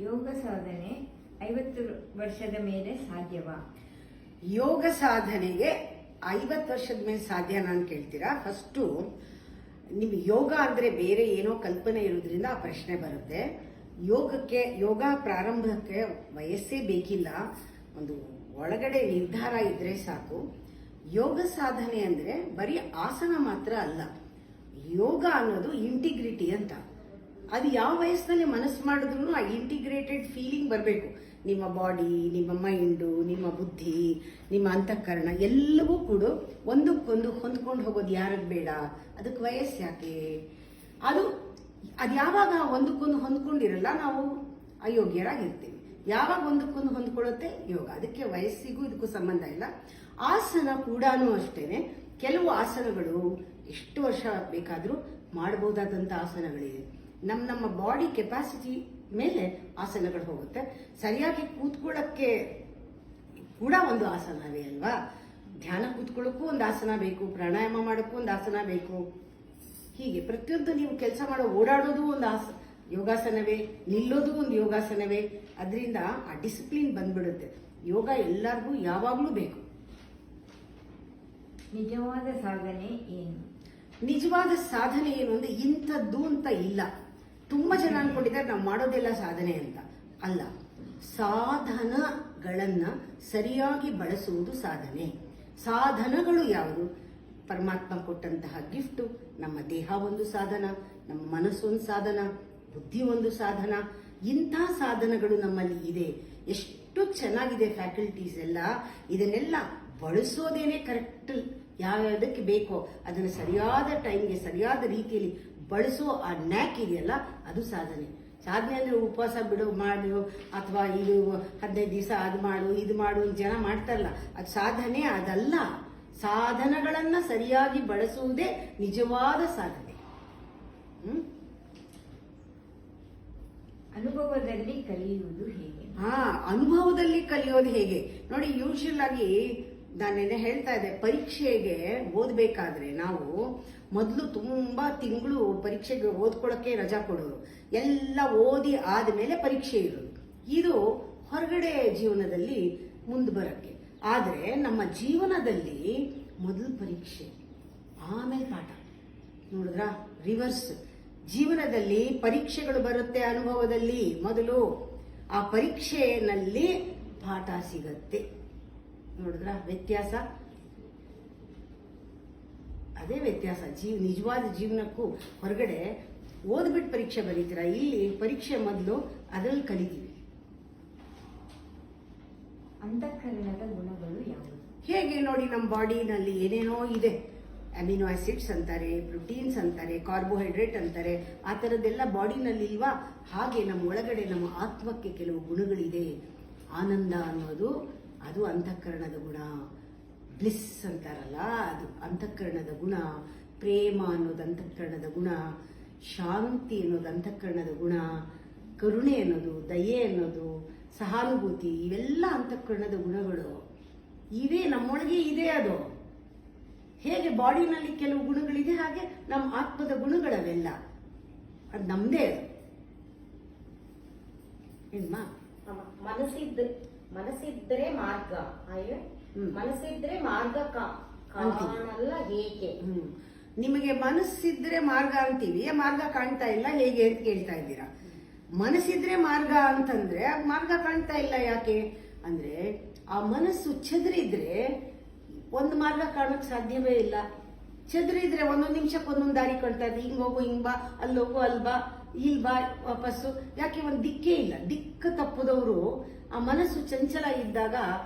ಯೋಗ ಸಾಧನೆ 50 ವರ್ಷದ ಮೇಲೆ ಸಾಧ್ಯವಾ? ಯೋಗ ಸಾಧನೆಗೆ 50 ವರ್ಷದ ಮೇಲೆ ಸಾಧ್ಯನಾ ಅಂತ ಕೇಳ್ತೀರಾ? ಫಸ್ಟು ನಿಮ್ಗೆ ಯೋಗ ಅಂದ್ರೆ ಬೇರೆ ಏನೋ ಕಲ್ಪನೆ ಇರೋದ್ರಿಂದ ಆ ಪ್ರಶ್ನೆ ಬರುತ್ತೆ. ಯೋಗ ಪ್ರಾರಂಭಕ್ಕೆ ವಯಸ್ಸೇ ಬೇಕಿಲ್ಲ, ಒಂದು ಒಳಗಡೆ ನಿರ್ಧಾರ ಇದ್ರೆ ಸಾಕು. ಯೋಗ ಸಾಧನೆ ಅಂದ್ರೆ ಬರೀ ಆಸನ ಮಾತ್ರ ಅಲ್ಲ, ಯೋಗ ಅನ್ನೋದು ಇಂಟಿಗ್ರಿಟಿ ಅಂತ. ಅದು ಯಾವ ವಯಸ್ಸಿನಲ್ಲಿ ಮನಸ್ಸು ಮಾಡಿದ್ರು ಆ ಇಂಟಿಗ್ರೇಟೆಡ್ ಫೀಲಿಂಗ್ ಬರಬೇಕು. ನಿಮ್ಮ ಬಾಡಿ, ನಿಮ್ಮ ಮೈಂಡು, ನಿಮ್ಮ ಬುದ್ಧಿ, ನಿಮ್ಮ ಅಂತಃಕರಣ ಎಲ್ಲವೂ ಕೂಡ ಒಂದಕ್ಕೊಂದು ಹೊಂದ್ಕೊಂಡು ಹೋಗೋದು ಯಾರಿಗೆ ಬೇಡ? ಅದಕ್ಕೆ ವಯಸ್ಸು ಯಾಕೆ? ಅದು ಯಾವಾಗ ಒಂದಕ್ಕೊಂದು ಹೊಂದ್ಕೊಂಡಿರಲ್ಲ ನಾವು ಅಯೋಗ್ಯರಾಗಿರ್ತೀವಿ. ಯಾವಾಗ ಒಂದಕ್ಕೊಂದು ಹೊಂದ್ಕೊಳ್ಳುತ್ತೆ ಯೋಗ. ಅದಕ್ಕೆ ವಯಸ್ಸಿಗೂ ಇದಕ್ಕೂ ಸಂಬಂಧ ಇಲ್ಲ. ಆಸನ ಕೂಡ ಅಷ್ಟೇನೆ. ಕೆಲವು ಆಸನಗಳು ಎಷ್ಟು ವರ್ಷ ಬೇಕಾದರೂ ಮಾಡಬಹುದಾದಂಥ ಆಸನಗಳಿವೆ. ನಮ್ಮ ಬಾಡಿ ಕೆಪಾಸಿಟಿ ಮೇಲೆ ಆಸನಗಳು ಹೋಗುತ್ತೆ. ಸರಿಯಾಗಿ ಕೂತ್ಕೊಳ್ಳಕ್ಕೆ ಕೂಡ ಒಂದು ಆಸನವೇ ಅಲ್ವಾ? ಧ್ಯಾನ ಕೂತ್ಕೊಳ್ಳೋಕ್ಕೂ ಒಂದು ಆಸನ ಬೇಕು, ಪ್ರಾಣಾಯಾಮ ಮಾಡೋಕ್ಕೂ ಒಂದು ಆಸನ ಬೇಕು. ಹೀಗೆ ಪ್ರತಿಯೊಂದು ನೀವು ಕೆಲಸ ಮಾಡೋ ಓಡಾಡೋದು ಒಂದು ಯೋಗಾಸನವೇ, ನಿಲ್ಲೋದು ಒಂದು ಯೋಗಾಸನವೇ. ಅದರಿಂದ ಆ ಡಿಸಿಪ್ಲಿನ್ ಬಂದ್ಬಿಡುತ್ತೆ. ಯೋಗ ಎಲ್ಲರಿಗೂ ಯಾವಾಗಲೂ ಬೇಕು. ನಿಜವಾದ ಸಾಧನೆ ಏನು? ನಿಜವಾದ ಸಾಧನೆ ಏನು ಅಂದ್ರೆ ಇಂಥದ್ದು ಅಂತ ಇಲ್ಲ. ತುಂಬಾ ಜನ ಅನ್ಕೊಂಡಿದ್ದಾರೆ ನಾವು ಮಾಡೋದೆಲ್ಲ ಸಾಧನೆ ಅಂತ. ಅಲ್ಲ, ಸಾಧನಗಳನ್ನ ಸರಿಯಾಗಿ ಬಳಸುವುದು ಸಾಧನೆ. ಸಾಧನಗಳು ಯಾವುದು? ಪರಮಾತ್ಮ ಕೊಟ್ಟಂತಹ ಗಿಫ್ಟು. ನಮ್ಮ ದೇಹ ಒಂದು ಸಾಧನ, ನಮ್ಮ ಮನಸ್ಸು ಒಂದು ಸಾಧನ, ಬುದ್ಧಿ ಒಂದು ಸಾಧನ. ಇಂಥ ಸಾಧನಗಳು ನಮ್ಮಲ್ಲಿ ಇದೆ. ಎಷ್ಟು ಚೆನ್ನಾಗಿದೆ ಫ್ಯಾಕಲ್ಟೀಸ್ ಎಲ್ಲ. ಇದನ್ನೆಲ್ಲ ಬಳಸೋದೇನೆ ಕರೆಕ್ಟ್. ಯಾವ್ಯಾವುದಕ್ಕೆ ಬೇಕೋ ಅದನ್ನು ಸರಿಯಾದ ಟೈಮ್ಗೆ ಸರಿಯಾದ ರೀತಿಯಲ್ಲಿ ಬಳಸೋ ಆ ನ್ಯಾಕ್ ಇದೆಯಲ್ಲ, ಅದು ಸಾಧನೆ. ಸಾಧನೆ ಅಂದ್ರೆ ಉಪವಾಸ ಮಾಡು ಅಥವಾ ಇದು 15 ದಿವಸ ಅದು ಮಾಡು ಇದು ಮಾಡು ಜನ ಮಾಡ್ತಾರಲ್ಲ, ಅದು ಸಾಧನೆ ಅದಲ್ಲ. ಸಾಧನಗಳನ್ನ ಸರಿಯಾಗಿ ಬಳಸುವುದೇ ನಿಜವಾದ ಸಾಧನೆ. ಅನುಭವದಲ್ಲಿ ಕಲಿಯುವುದು ಹೇಗೆ? ಅನುಭವದಲ್ಲಿ ಕಲಿಯೋದು ಹೇಗೆ ನೋಡಿ. ಯೂಶುವಲ್ ಆಗಿ ನಾನೇನೆ ಹೇಳ್ತಾ ಇದ್ದೆ, ಪರೀಕ್ಷೆಗೆ ಓದ್ಬೇಕಾದ್ರೆ ನಾವು ಮೊದಲು ತುಂಬಾ ತಿಂಗಳು ಪರೀಕ್ಷೆಗೆ ಓದ್ಕೊಳಕ್ಕೆ ರಜಾ ಕೊಡೋರು. ಎಲ್ಲ ಓದಿ ಆದ್ಮೇಲೆ ಪರೀಕ್ಷೆ ಇರೋದು. ಇದು ಹೊರಗಡೆ ಜೀವನದಲ್ಲಿ ಮುಂದೆ ಬರಕ್ಕೆ. ಆದ್ರೆ ನಮ್ಮ ಜೀವನದಲ್ಲಿ ಮೊದಲು ಪರೀಕ್ಷೆ, ಆಮೇಲೆ ಪಾಠ. ನೋಡಿದ್ರ ರಿವರ್ಸ್. ಜೀವನದಲ್ಲಿ ಪರೀಕ್ಷೆಗಳು ಬರುತ್ತೆ, ಅನುಭವದಲ್ಲಿ ಮೊದಲು. ಆ ಪರೀಕ್ಷೆಯಲ್ಲಿ ಪಾಠ ಸಿಗತ್ತೆ. ನೋಡಿದ್ರ ವ್ಯತ್ಯಾಸ? ಅದೇ ವ್ಯತ್ಯಾಸ. ನಿಜವಾದ ಜೀವನಕ್ಕೂ ಹೊರಗಡೆ ಓದ್ಬಿಟ್ಟು ಪರೀಕ್ಷೆ ಬರೀತೀರಾ, ಇಲ್ಲಿ ಪರೀಕ್ಷೆ ಮೊದಲು, ಅದ್ರಲ್ಲಿ ಕಲಿತೀವಿ. ಅಂತಃಕರಣದ ಗುಣಗಳು ಯಾವುವು? ಹೇಗೆ ನೋಡಿ, ನಮ್ಮ ಬಾಡಿನಲ್ಲಿ ಏನೇನೋ ಇದೆ. ಅಮಿನೋ ಆಸಿಡ್ಸ್ ಅಂತಾರೆ, ಪ್ರೋಟೀನ್ಸ್ ಅಂತಾರೆ, ಕಾರ್ಬೋಹೈಡ್ರೇಟ್ ಅಂತಾರೆ. ಆ ಥರದ್ದೆಲ್ಲ ಬಾಡಿನಲ್ಲಿ ಇಲ್ವಾ? ಹಾಗೆ ನಮ್ಮ ಒಳಗಡೆ ನಮ್ಮ ಆತ್ಮಕ್ಕೆ ಕೆಲವು ಗುಣಗಳಿದೆ. ಆನಂದ ಅನ್ನೋದು ಅದು ಅಂತಃಕರಣದ ಗುಣ. ಬ್ಲಿಸ್ ಅಂತಾರಲ್ಲ, ಅದು ಅಂತಃಕರಣದ ಗುಣ. ಪ್ರೇಮ ಅನ್ನೋದು ಅಂತಃಕರಣದ ಗುಣ. ಶಾಂತಿ ಅನ್ನೋದು ಅಂತಃಕರಣದ ಗುಣ. ಕರುಣೆ ಅನ್ನೋದು, ದಯೆ ಅನ್ನೋದು, ಸಹಾನುಭೂತಿ, ಇವೆಲ್ಲ ಅಂತಃಕರಣದ ಗುಣಗಳು. ಇವೇ ನಮ್ಮೊಳಗೆ ಇದೆ. ಅದು ಹೇಗೆ ಬಾಡಿನಲ್ಲಿ ಕೆಲವು ಗುಣಗಳಿದೆ, ಹಾಗೆ ನಮ್ಮ ಆತ್ಮದ ಗುಣಗಳವೆಲ್ಲ. ಅದು ನಮ್ದೇ. ಮನಸ್ಸಿದ್ರೆ ಮಾರ್ಗ, ಮನಸ್ಸಿದ್ರೆ ಮಾರ್ಗ ಕಾಣಲ್ಲ ಹೇಗೆ? ನಿಮಗೆ ಮನಸ್ಸಿದ್ರೆ ಮಾರ್ಗ ಅಂತೀವಿ, ಮಾರ್ಗ ಕಾಣ್ತಾ ಇಲ್ಲ ಹೇಗೆ ಅಂತ ಕೇಳ್ತಾ ಇದ್ದೀರಾ. ಮನಸ್ಸಿದ್ರೆ ಮಾರ್ಗ ಅಂತಂದ್ರೆ ಮಾರ್ಗ ಕಾಣ್ತಾ ಇಲ್ಲ ಯಾಕೆ ಅಂದ್ರೆ, ಆ ಮನಸ್ಸು ಚದುರಿದ್ರೆ ಒಂದು ಮಾರ್ಗ ಕಾಣಕ್ ಸಾಧ್ಯವೇ ಇಲ್ಲ. ಚದುರಿದ್ರೆ ಒಂದೊಂದು ನಿಮಿಷಕ್ಕೆ ಒಂದೊಂದು ದಾರಿ ಕಾಣ್ತಾ ಇದೆ. ಹಿಂಗ್ ಹೋಗು, ಹಿಂಗ್ ಬಾ, ಅಲ್ಲೋಗು, ಅಲ್ಬಾ, ಇಲ್ಲಿ ಬಾ, ವಾಪಸ್ಸು. ಯಾಕೆ? ಒಂದು ದಿಕ್ಕೇ ಇಲ್ಲ. ದಿಕ್ಕು ತಪ್ಪದವರು. ಆ ಮನಸ್ಸು ಚಂಚಲ ಇದ್ದಾಗ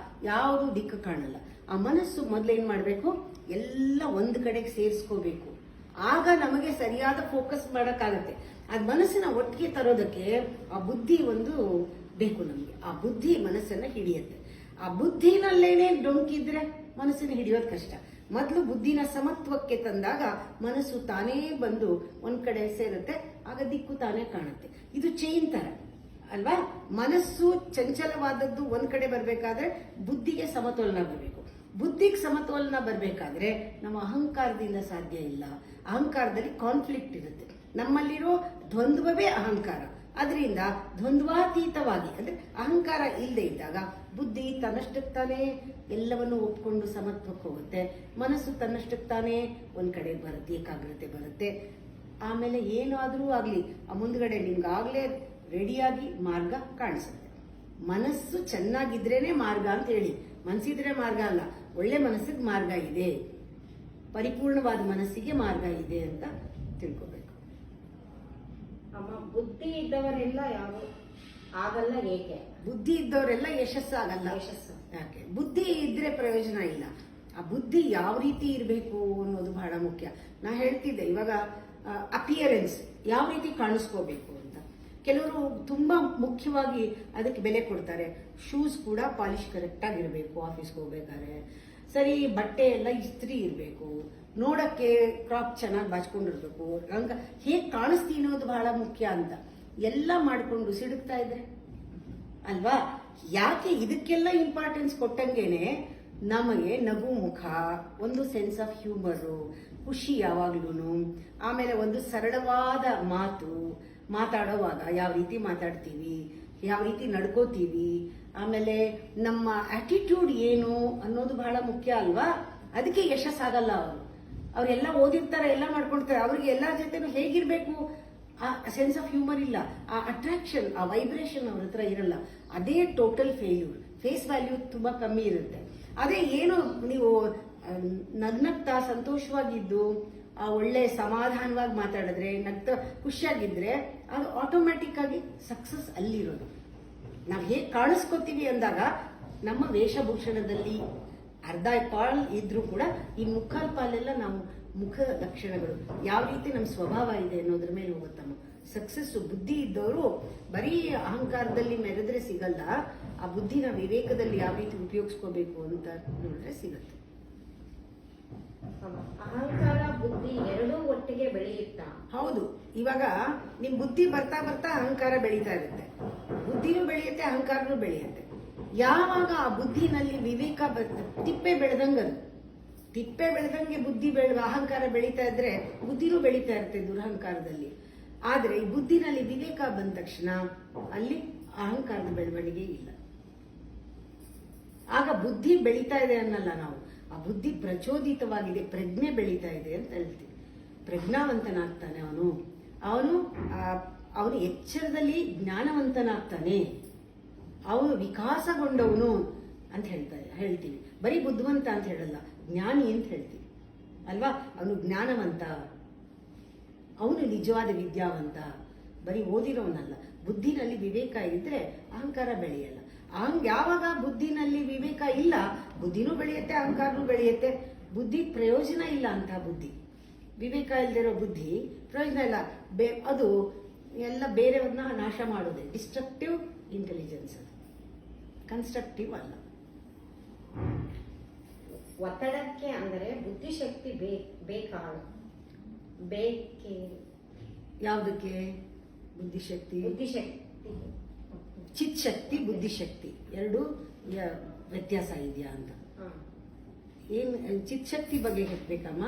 ಯಾವುದು ದಿಕ್ಕು ಕಾಣಲ್ಲ. ಆ ಮನಸ್ಸು ಮೊದ್ಲೇನ್ ಮಾಡ್ಬೇಕು? ಎಲ್ಲ ಒಂದು ಕಡೆಗೆ ಸೇರಿಸ್ಕೋಬೇಕು. ಆಗ ನಮಗೆ ಸರಿಯಾದ ಫೋಕಸ್ ಮಾಡಕ್ಕಾಗತ್ತೆ. ಅದ್ ಮನಸ್ಸನ್ನ ಒಟ್ಟಿಗೆ ತರೋದಕ್ಕೆ ಆ ಬುದ್ಧಿ ಒಂದು ಬೇಕು ನಮ್ಗೆ. ಆ ಬುದ್ಧಿ ಮನಸ್ಸನ್ನ ಹಿಡಿಯುತ್ತೆ. ಆ ಬುದ್ಧಿನಲ್ಲೇನೆ ಡೊಂಕಿದ್ರೆ ಮನಸ್ಸನ್ನು ಹಿಡಿಯೋದು ಕಷ್ಟ. ಮೊದಲು ಬುದ್ಧಿನ ಸಮತ್ವಕ್ಕೆ ತಂದಾಗ ಮನಸ್ಸು ತಾನೇ ಬಂದು ಒಂದ್ ಕಡೆ ಸೇರುತ್ತೆ. ಆಗ ದಿಕ್ಕು ತಾನೇ ಕಾಣುತ್ತೆ. ಇದು ಚೈನ್ ತರ ಅಲ್ವಾ? ಮನಸ್ಸು ಚಂಚಲವಾದದ್ದು ಒಂದ್ ಕಡೆ ಬರ್ಬೇಕಾದ್ರೆ ಬುದ್ಧಿಗೆ ಸಮತೋಲನ ಬರಬೇಕು. ಬುದ್ಧಿಗೆ ಸಮತೋಲನ ಬರ್ಬೇಕಾದ್ರೆ ನಮ್ಮ ಅಹಂಕಾರದಿಂದ ಸಾಧ್ಯ ಇಲ್ಲ. ಅಹಂಕಾರದಲ್ಲಿ ಕಾನ್ಫ್ಲಿಕ್ಟ್ ಇರುತ್ತೆ. ನಮ್ಮಲ್ಲಿರೋ ದ್ವಂದ್ವವೇ ಅಹಂಕಾರ. ಅದರಿಂದ ದ್ವಂದ್ವಾತೀತವಾಗಿ ಅಂದ್ರೆ ಅಹಂಕಾರ ಇಲ್ಲದೆ ಇದ್ದಾಗ ಬುದ್ಧಿ ತನ್ನಷ್ಟಕ್ಕೆ ತಾನೇ ಎಲ್ಲವನ್ನು ಒಪ್ಕೊಂಡು ಸಮತ್ವಕ್ಕೆ ಹೋಗುತ್ತೆ, ಮನಸ್ಸು ತನ್ನಷ್ಟಕ್ಕೆ ತಾನೇ ಒಂದ್ ಕಡೆ ಬರುತ್ತೆ, ಏಕಾಗ್ರತೆ ಬರುತ್ತೆ. ಆಮೇಲೆ ಏನಾದ್ರೂ ಆಗ್ಲಿ ಆ ಮುಂದ್ಗಡೆ ನಿಮ್ಗಾಗ್ಲೇ ರೆಡಿಯಾಗಿ ಮಾರ್ಗ ಕಾಣಿಸುತ್ತೆ. ಮನಸ್ಸು ಚೆನ್ನಾಗಿದ್ರೇನೆ ಮಾರ್ಗ ಅಂತ ಹೇಳಿ, ಮನಸ್ಸಿದ್ರೆ ಮಾರ್ಗ ಅಲ್ಲ, ಒಳ್ಳೆ ಮನಸ್ಸಿಗೆ ಮಾರ್ಗ ಇದೆ, ಪರಿಪೂರ್ಣವಾದ ಮನಸ್ಸಿಗೆ ಮಾರ್ಗ ಇದೆ ಅಂತ ತಿಳ್ಕೋಬೇಕು. ಅಮ್ಮ, ಬುದ್ಧಿ ಇದ್ದವರೆಲ್ಲ ಯಾರು ಆಗಲ್ಲ ಏಕೆ? ಬುದ್ಧಿ ಇದ್ದವರೆಲ್ಲ ಯಶಸ್ಸಾಗಲ್ಲ. ಯಶಸ್ಸು ಯಾಕೆ? ಬುದ್ಧಿ ಇದ್ರೆ ಪ್ರಯೋಜನ ಇಲ್ಲ. ಆ ಬುದ್ಧಿ ಯಾವ ರೀತಿ ಇರಬೇಕು ಅನ್ನೋದು ಬಹಳ ಮುಖ್ಯ. ನಾ ಹೇಳ್ತಿದ್ದೆ ಇವಾಗ ಅಪಿಯರೆನ್ಸ್ ಯಾವ ರೀತಿ ಕಾಣಿಸ್ಕೋಬೇಕು ಅಂತ. ಕೆಲವರು ತುಂಬಾ ಮುಖ್ಯವಾಗಿ ಅದಕ್ಕೆ ಬೆಲೆ ಕೊಡ್ತಾರೆ. ಶೂಸ್ ಕೂಡ ಪಾಲಿಶ್ ಕರೆಕ್ಟ್ ಆಗಿರ್ಬೇಕು ಆಫೀಸ್ಗೆ ಹೋಗ್ಬೇಕಾದ್ರೆ, ಸರಿ ಬಟ್ಟೆ ಎಲ್ಲ ಇಸ್ತ್ರಿ ಇರಬೇಕು, ನೋಡಕ್ಕೆ ಕ್ರಾಪ್ ಚೆನ್ನಾಗಿ ಬಾಚ್ಕೊಂಡಿರ್ಬೇಕು, ರಂಗ ಹೇಗೆ ಕಾಣಿಸ್ತೀನಿ ಅನ್ನೋದು ಬಹಳ ಮುಖ್ಯ ಅಂತ ಎಲ್ಲ ಮಾಡ್ಕೊಂಡು ಸಿಡುಕ್ತಾ ಇದ್ರೆ ಅಲ್ವಾ? ಯಾಕೆ ಇದಕ್ಕೆಲ್ಲ ಇಂಪಾರ್ಟೆನ್ಸ್ ಕೊಟ್ಟಂಗೆನೆ ನಮಗೆ ನಗು ಮುಖ, ಒಂದು ಸೆನ್ಸ್ ಆಫ್ ಹ್ಯೂಮರು, ಖುಷಿ ಯಾವಾಗ್ಲೂ, ಆಮೇಲೆ ಒಂದು ಸರಳವಾದ ಮಾತು, ಮಾತಾಡೋವಾಗ ಯಾವ ರೀತಿ ಮಾತಾಡ್ತೀವಿ, ಯಾವ ರೀತಿ ನಡ್ಕೋತೀವಿ, ಆಮೇಲೆ ನಮ್ಮ ಆಟಿಟ್ಯೂಡ್ ಏನು ಅನ್ನೋದು ಬಹಳ ಮುಖ್ಯ ಅಲ್ವಾ? ಅದಕ್ಕೆ ಯಶಸ್ಸಾಗಲ್ಲ. ಅವರೆಲ್ಲ ಓದಿರ್ತಾರೆ, ಎಲ್ಲ ಮಾಡ್ಕೊಳ್ತಾರೆ, ಅವ್ರಿಗೆ ಎಲ್ಲರ ಜೊತೆನೂ ಹೇಗಿರ್ಬೇಕು ಆ ಸೆನ್ಸ್ ಆಫ್ ಹ್ಯೂಮರ್ ಇಲ್ಲ, ಆ ಅಟ್ರಾಕ್ಷನ್, ಆ ವೈಬ್ರೇಷನ್ ಅವ್ರ ಹತ್ರ ಇರಲ್ಲ. ಅದೇ ಟೋಟಲ್ ಫೇಲ್ಯೂರ್. ಫೇಸ್ ವ್ಯಾಲ್ಯೂ ತುಂಬಾ ಕಮ್ಮಿ ಇರುತ್ತೆ. ಅದೇ ಏನು ನೀವು ನಗ್ನಗ್ತಾ ಸಂತೋಷವಾಗಿದ್ದು ಒಳ್ಳೆ ಸಮಾಧಾನವಾಗಿ ಮಾತಾಡಿದ್ರೆ, ನಗ್ತಾ ಖುಷಿಯಾಗಿದ್ರೆ ಅದು ಆಟೋಮ್ಯಾಟಿಕ್ ಆಗಿ ಸಕ್ಸಸ್ ಅಲ್ಲಿರೋದು. ನಾವು ಹೇಗೆ ಕಾಣಿಸ್ಕೋತೀವಿ ಅಂದಾಗ ನಮ್ಮ ವೇಷಭೂಷಣದಲ್ಲಿ ಅರ್ಧ ಪಾಲ್ ಇದ್ರೂ ಕೂಡ ಈ ಮುಕ್ಕಾಲ್ ಪಾಲೆಲ್ಲ ನಾವು ಮುಖ ಲಕ್ಷಣಗಳು ಯಾವ ರೀತಿ ನಮ್ಮ ಸ್ವಭಾವ ಇದೆ ಅನ್ನೋದ್ರ ಮೇಲೆ ಹೋಗುತ್ತಮ್ಮ ಸಕ್ಸಸ್. ಬುದ್ಧಿ ಇದ್ದವರು ಬರೀ ಅಹಂಕಾರದಲ್ಲಿ ಮೆರೆದ್ರೆ ಸಿಗಲ್ಲ, ಆ ಬುದ್ಧಿನ ವಿವೇಕದಲ್ಲಿ ಯಾವ ರೀತಿ ಉಪಯೋಗಿಸ್ಕೋಬೇಕು ಅಂತ ನೋಡಿದ್ರೆ ಸಿಗುತ್ತೆ. ಅಹಂಕಾರ ಬುದ್ಧಿ ಎರಡೂ ಒಟ್ಟಿಗೆ ಬೆಳೆಯುತ್ತಾ? ಹೌದು. ಇವಾಗ ನಿಮ್ ಬುದ್ಧಿ ಬರ್ತಾ ಬರ್ತಾ ಅಹಂಕಾರ ಬೆಳೀತಾ ಇರುತ್ತೆ, ಬುದ್ಧಿನೂ ಬೆಳೆಯುತ್ತೆ, ಅಹಂಕಾರನೂ ಬೆಳೆಯುತ್ತೆ. ಯಾವಾಗ ಆ ಬುದ್ಧಿನಲ್ಲಿ ವಿವೇಕ ತಿಪ್ಪೆ ಬೆಳೆದಂಗದು, ತಿಪ್ಪೆ ಬೆಳೆದಂಗೆ ಬುದ್ಧಿ ಅಹಂಕಾರ ಬೆಳೀತಾ ಇದ್ರೆ ಬುದ್ಧಿನೂ ಬೆಳೀತಾ ಇರುತ್ತೆ ದುರಹಂಕಾರದಲ್ಲಿ. ಆದ್ರೆ ಈ ಬುದ್ಧಿನಲ್ಲಿ ವಿವೇಕ ಬಂದ ತಕ್ಷಣ ಅಲ್ಲಿ ಅಹಂಕಾರದ ಬೆಳವಣಿಗೆ ಇಲ್ಲ. ಆಗ ಬುದ್ಧಿ ಬೆಳೀತಾ ಇದೆ ಅನ್ನಲ್ಲ ನಾವು, ಆ ಬುದ್ಧಿ ಪ್ರಚೋದಿತವಾಗಿದೆ, ಪ್ರಜ್ಞೆ ಬೆಳೀತಾ ಇದೆ ಅಂತ ಹೇಳ್ತೀವಿ. ಪ್ರಜ್ಞಾವಂತನಾಗ್ತಾನೆ ಅವನು ಎಚ್ಚರದಲ್ಲಿ ಜ್ಞಾನವಂತನಾಗ್ತಾನೆ, ಅವನು ವಿಕಾಸಗೊಂಡವನು ಅಂತ ಹೇಳ್ತೀವಿ. ಬರೀ ಬುದ್ಧಿವಂತ ಅಂತ ಹೇಳಲ್ಲ, ಜ್ಞಾನಿ ಅಂತ ಹೇಳ್ತೀವಿ ಅಲ್ವಾ? ಅವನು ಜ್ಞಾನವಂತ, ಅವನು ನಿಜವಾದ ವಿದ್ಯಾವಂತ, ಬರೀ ಓದಿರೋನಲ್ಲ. ಬುದ್ಧಿನಲ್ಲಿ ವಿವೇಕ ಇದ್ರೆ ಅಹಂಕಾರ ಬೆಳೆಯಲ್ಲ. ಯಾವಾಗ ಬುದ್ಧಿನಲ್ಲಿ ವಿವೇಕ ಇಲ್ಲ, ಬುದ್ಧಿನೂ ಬೆಳೆಯುತ್ತೆ, ಅಹಂಕಾರನೂ ಬೆಳೆಯುತ್ತೆ. ಬುದ್ಧಿ ಪ್ರಯೋಜನ ಇಲ್ಲ ಅಂತ ಬುದ್ಧಿ, ವಿವೇಕ ಇಲ್ದಿರೋ ಬುದ್ಧಿ ಪ್ರಯೋಜನ ಇಲ್ಲ. ಅದು ಎಲ್ಲ ಬೇರೆಯವ್ರನ್ನ ನಾಶ ಮಾಡೋದೆ. ಡಿಸ್ಟ್ರಕ್ಟಿವ್ ಇಂಟೆಲಿಜೆನ್ಸ್, ಅದು ಕನ್ಸ್ಟ್ರಕ್ಟಿವ್ ಅಲ್ಲ. ಒತ್ತಡಕ್ಕೆ ಅಂದರೆ ಬುದ್ಧಿಶಕ್ತಿ ಬೇಕೇ? ಯಾವುದಕ್ಕೆ ಬುದ್ಧಿಶಕ್ತಿ? ಚಿತ್ ಶಕ್ತಿ, ಬುದ್ಧಿಶಕ್ತಿ ಎರಡು ವ್ಯತ್ಯಾಸ ಇದೆಯಾ ಅಂತ. ಏನ್ ಚಿತ್ ಶಕ್ತಿ ಬಗ್ಗೆ ಹೇಳ್ಬೇಕಮ್ಮ?